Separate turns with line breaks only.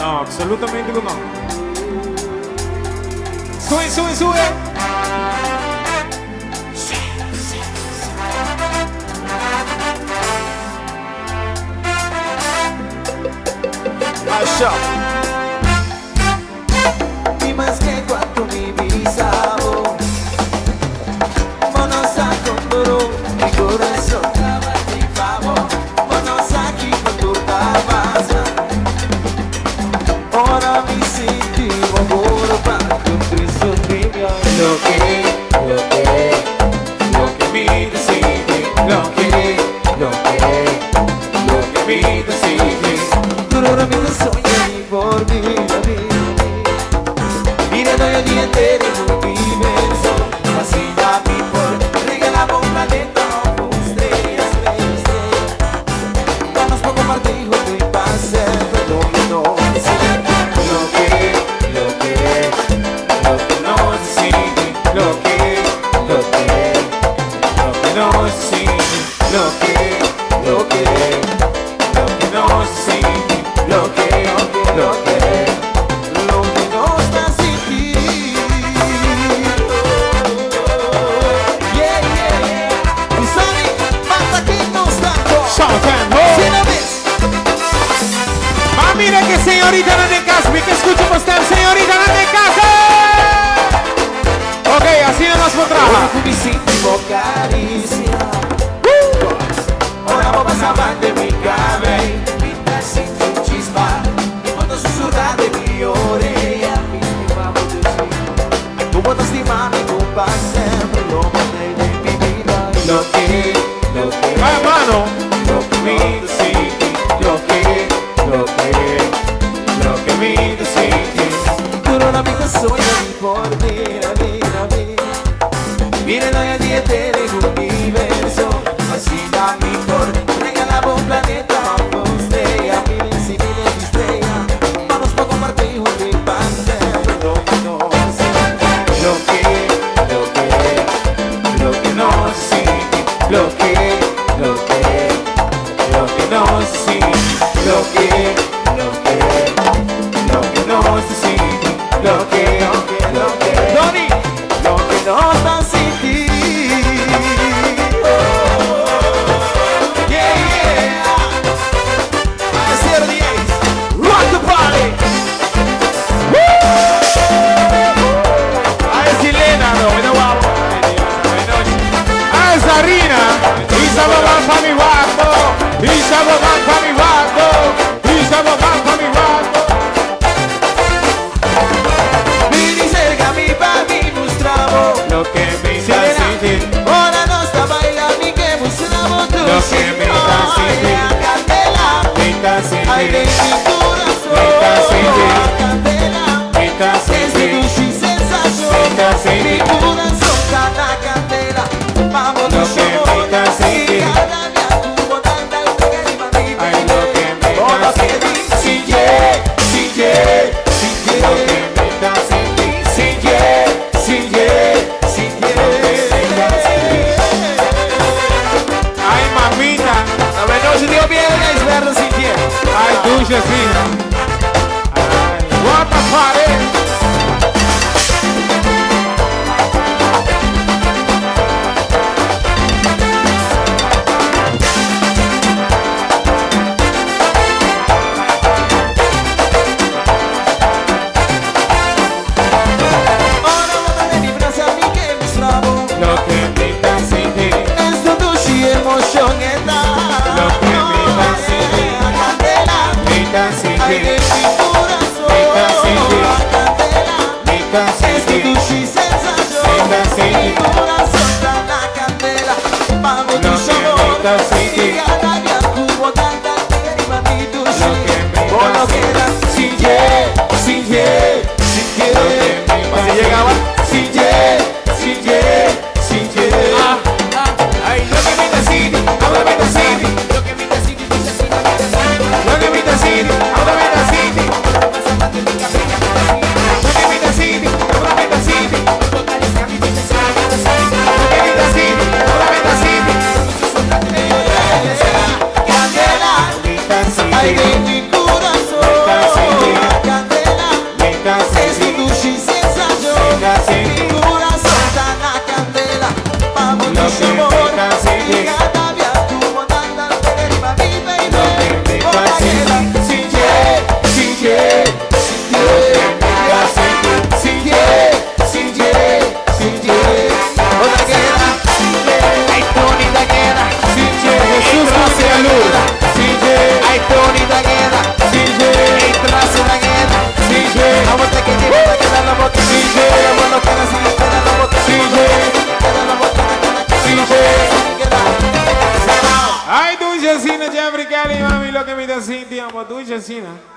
No, absolutamente que no. Sube, sube, sube.
Asha. Di más che quanto mi visavo, ma non sa quando mi corazón ti favo, ma non sa chi quando t'avanza. Ora mi sentivo puro quanto Cristo ti mi ha. Lo que mi decide, lo que mi decide. Ahora me soñé por mi vida. Mirando el día entero en un universo. Así a mí por regalaba un planeta con estrellas, estrellas. Vamos poco partido de pase, pero no sé lo que no decide, lo que no decide, lo que no decide. Lo que no está sin ti. Yeah, yeah, yeah. Y Sony, basta que no está
Showtime,
si no ves.
Ah, mira que señorita no de casa, que escuchamos usted, señorita no de casa. Ok, así nomás por trabajar.
Tu visíntimo caricia. Ora vamos a hablar de mi cabello. Susurrar de mi oreja, tú botas de mami, tú vas siempre lo más de mi vida. Lo que
hermano,
lo que me decide, lo que me decide. Tú no la vida soy a mí por mira. Miren hoy el día te dejo un universo, así a mí por regalaba un planeta. Lo que no sí, lo que no sí, lo que Donny, lo que no está sin ti. Yeah, yeah. SR10, rock the party.
a Silena, no vamos. A Zarina, y Sababan pa' mi guapo, y Sababan pa' mi guapo, y Sababan pa' mi guapo.
Vini cerca mi papi mostravo
Lo que me da sentir,
ora non sta bailando mi che mostravo tu.
lo que me da sentir,
Candela,
me da
hai
sentir,
cintura
da sentir,
candela,
me da sentir,
esci sensazione,
me da sentir.
mi cura sotto la candela, vamos
Lo que me da sentir, ay, lo que me da sentir,
si yeah, si yeah, si
lo que
yeah,
me da sentir,
si yeah, si yeah, si yeah.
ay mamita,
A ver, no se dio bien la esmerra si yeah.
ay dulce fina, ay, what the party. Lo que me da sentir,
Emotion and
lo que me da sentir, me da sentir, me da sentir, me da sentir, me da sentir, lo que me da sentir, lo que me da sentir,
si yeah, si yeah, si yeah.
¿Así llegaba?
Si yeah, si yeah, si yeah. Ay, lo que me decide, ahora me decide. Lo que me decide, lo que me decide, ahora me decide. Lo que me decide, ahora me decide. Lo que me decide, ahora me decide. Candela, ay de mi corazón. Cuando quieras y espera la botella.
Ay, dulcecina, Jeffrey Kelly, mami, lo que me da Cintia, amo, dulcecina.